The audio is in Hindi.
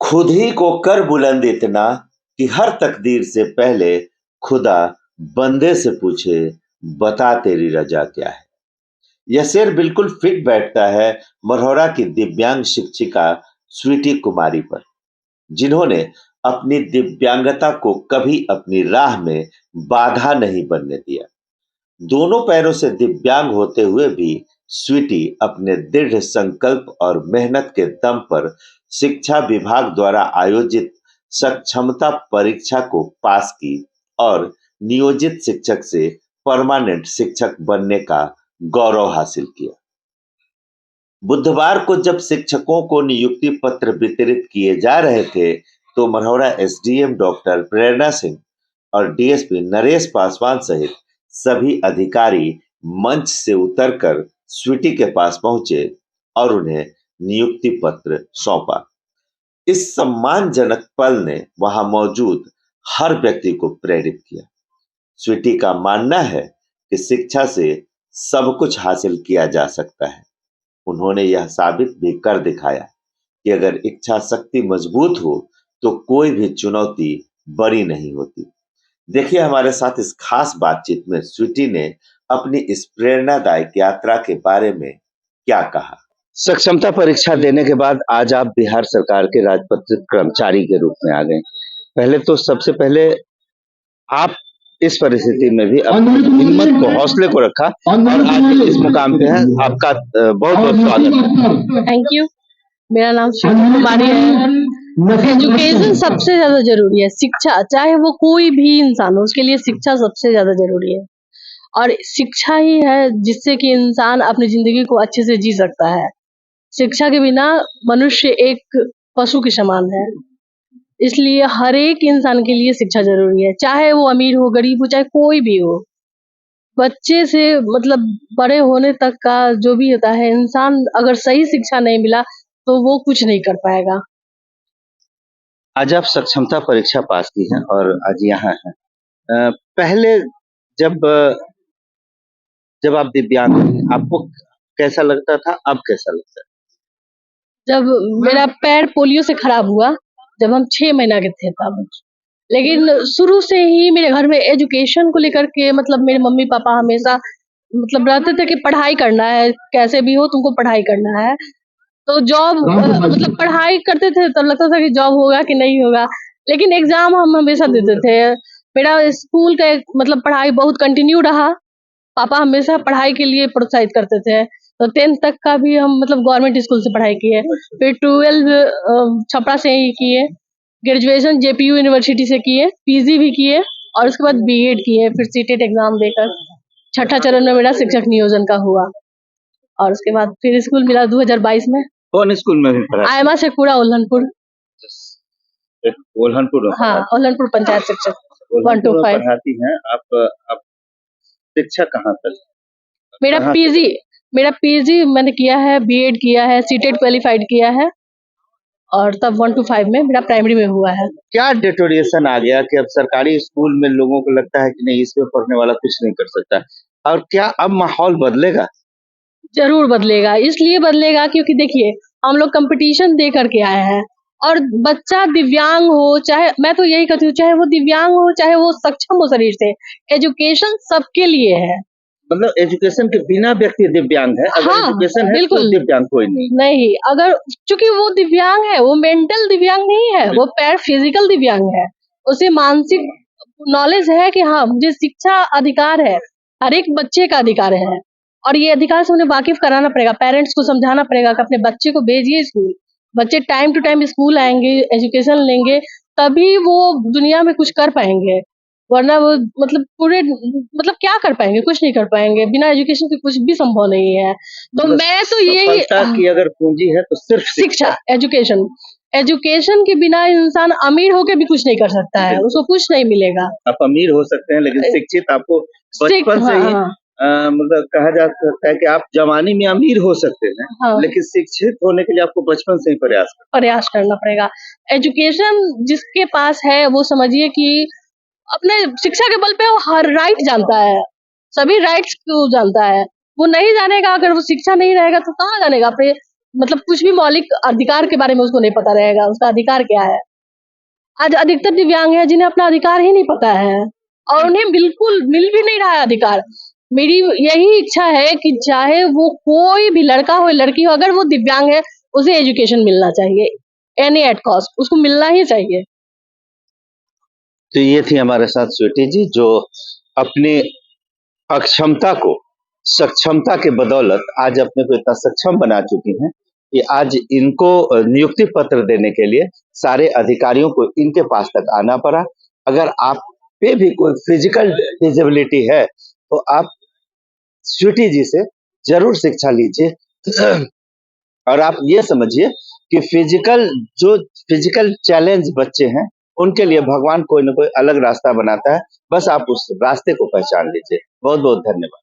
खुद ही को कर बुलंद इतना कि हर तकदीर से पहले खुदा बंदे से पूछे, बता तेरी रजा क्या है। यह शेर बिल्कुल फिट बैठता है मरहौरा की दिव्यांग शिक्षिका स्वीटी कुमारी पर, जिन्होंने अपनी दिव्यांगता को कभी अपनी राह में बाधा नहीं बनने दिया। दोनों पैरों से दिव्यांग होते हुए भी स्वीटी अपने दृढ़ संकल्प और मेहनत के दम पर शिक्षा विभाग द्वारा आयोजित सक्षमता परीक्षा को पास की और नियोजित शिक्षक से परमानेंट शिक्षक बनने का गौरव हासिल किया। बुधवार को जब शिक्षकों को नियुक्ति पत्र वितरित किए जा रहे थे, तो मरहौरा एसडीएम डॉक्टर प्रेरणा सिंह और डीएसपी नरेश पासवान सहित सभी अधिकारी मंच से उतरकर स्वीटी के पास पहुंचे और उन्हें नियुक्ति पत्र सौंपा। इस सम्मानजनक पल ने वहां मौजूद हर व्यक्ति को प्रेरित किया। स्वीटी का मानना है कि शिक्षा से सब कुछ हासिल किया जा सकता है। उन्होंने यह साबित भी कर दिखाया कि अगर इच्छा शक्ति मजबूत हो तो कोई भी चुनौती बड़ी नहीं होती। देखिए, हमारे साथ इस खास बातचीत में स्वीटी ने अपनी इस प्रेरणादायक यात्रा के बारे में क्या कहा। सक्षमता परीक्षा देने के बाद आज आप बिहार सरकार के राजपत्रित कर्मचारी के रूप में आ गए। पहले तो सबसे पहले आप इस परिस्थिति में भी अपनी हिम्मत को, हौसले को रखा और आज इस मुकाम पे है। आपका बहुत बहुत स्वागत है। Thank you. मेरा नाम स्वीटी कुमारी है। एजुकेशन सबसे ज्यादा जरूरी है। शिक्षा, चाहे वो कोई भी इंसान हो, उसके लिए शिक्षा सबसे ज्यादा जरूरी है। और शिक्षा ही है जिससे कि इंसान अपनी जिंदगी को अच्छे से जी सकता है। शिक्षा के बिना मनुष्य एक पशु के समान है। इसलिए हर एक इंसान के लिए शिक्षा जरूरी है, चाहे वो अमीर हो, गरीब हो, चाहे कोई भी हो। बच्चे से मतलब बड़े होने तक का जो भी होता है, इंसान अगर सही शिक्षा नहीं मिला तो वो कुछ नहीं कर पाएगा। आज आप सक्षमता परीक्षा पास की हैं और आज यहाँ हैं। पहले जब जब आप दिव्यांग थे, आपको कैसा लगता था, अब कैसा लगता है? जब मेरा पैर पोलियो से खराब हुआ, जब हम 6 महीना के थे तब। लेकिन शुरू से ही मेरे घर में एजुकेशन को लेकर के मतलब मेरे मम्मी पापा हमेशा मतलब रहते थे कि पढ़ाई करना है, कैसे भी हो तुमको पढ़ाई करना है। तो जॉब मतलब पढ़ाई करते थे तब लगता था कि जॉब होगा कि नहीं होगा, लेकिन एग्जाम हम हमेशा देते थे। मेरा स्कूल का मतलब पढ़ाई बहुत कंटिन्यू रहा। पापा हमेशा पढ़ाई के लिए प्रोत्साहित करते थे। तो 10th तक का भी हम मतलब गवर्नमेंट स्कूल से पढ़ाई किए, फिर 12 छपरा से ही किए, ग्रेजुएशन जेपीयू यूनिवर्सिटी से किए, पीजी भी किए और उसके बाद बीएड किए, फिर सीटेट एग्जाम देकर छठा चरण में मेरा शिक्षक नियोजन का हुआ और उसके बाद फिर स्कूल मिला 2022 में। कौन स्कूल में भी पढ़ा? आयमा शेखपुरा उल्हनपुर। उल्हनपुर? हाँ, उल्हनपुर पंचायत शिक्षक 1 to 5 पढ़ाती हैं आप। शिक्षा कहाँ तक? मेरा पीजी मैंने किया है, बीएड किया है, सीटेट क्वालिफाइड किया है और तब 1 to 5 में मेरा प्राइमरी में हुआ है। क्या डिटोरिएशन आ गया कि अब सरकारी स्कूल में लोगों को लगता है कि नहीं, इसमें पढ़ने वाला कुछ नहीं कर सकता, और क्या अब माहौल बदलेगा? जरूर बदलेगा। इसलिए बदलेगा क्योंकि देखिए, हम लोग कंपटीशन दे करके आए हैं और बच्चा दिव्यांग हो, चाहे मैं तो यही कहती हूँ, चाहे वो दिव्यांग हो, चाहे वो सक्षम हो शरीर से, एजुकेशन सबके लिए है। मतलब एजुकेशन के बिना व्यक्ति दिव्यांग है, अगर एजुकेशन है बिल्कुल तो दिव्यांग कोई नहीं। अगर चूंकि वो दिव्यांग है, वो मेंटल दिव्यांग नहीं है, वो पैर फिजिकल दिव्यांग है। उसे मानसिक नॉलेज है कि हाँ मुझे शिक्षा अधिकार है, हर एक बच्चे का अधिकार है और ये अधिकार से उन्हें वाकिफ कराना पड़ेगा। पेरेंट्स को समझाना पड़ेगा कि अपने बच्चे को भेजिए स्कूल। बच्चे टाइम टू टाइम स्कूल आएंगे, एजुकेशन लेंगे, तभी वो दुनिया में कुछ कर पाएंगे, वरना वो मतलब पूरे मतलब क्या कर पाएंगे, कुछ नहीं कर पाएंगे। बिना एजुकेशन के कुछ भी संभव नहीं है। तो मैं तो यही की अगर पूंजी है तो सिर्फ शिक्षा, एजुकेशन के बिना इंसान अमीर होके भी कुछ नहीं कर सकता है, उसको कुछ नहीं मिलेगा। आप अमीर हो सकते हैं लेकिन शिक्षित आपको बचपन से ही मतलब कहा जा सकता है कि आप जवानी में अमीर हो सकते हैं, लेकिन शिक्षित होने के लिए आपको बचपन से ही प्रयास करना पड़ेगा। एजुकेशन जिसके पास है वो समझिए कि अपने शिक्षा के बल पे वो हर राइट जानता है। सभी राइट्स को जानता है। वो नहीं जानेगा, अगर वो शिक्षा नहीं रहेगा तो कहाँ जानेगा अपने, मतलब कुछ भी मौलिक अधिकार के बारे में उसको नहीं पता रहेगा, उसका अधिकार क्या है। आज अधिकतर दिव्यांग है जिन्हें अपना अधिकार ही नहीं पता है और उन्हें बिल्कुल मिल भी नहीं रहा है अधिकार। मेरी यही इच्छा है कि चाहे वो कोई भी लड़का हो लड़की हो, अगर वो दिव्यांग है उसे एजुकेशन मिलना चाहिए, एनी एट कॉस्ट उसको मिलना ही चाहिए। तो ये थी हमारे साथ स्वीटी जी, जो अपनी अक्षमता को सक्षमता के बदौलत आज अपने को इतना सक्षम बना चुकी हैं कि आज इनको नियुक्ति पत्र देने के लिए सारे अधिकारियों को इनके पास तक आना पड़ा। अगर आप पे भी कोई फिजिकल डिसेबिलिटी है तो आप स्वीटी जी से जरूर शिक्षा लीजिए। और आप ये समझिए कि फिजिकल चैलेंज बच्चे हैं, उनके लिए भगवान कोई ना कोई अलग रास्ता बनाता है, बस आप उस रास्ते को पहचान लीजिए। बहुत बहुत धन्यवाद।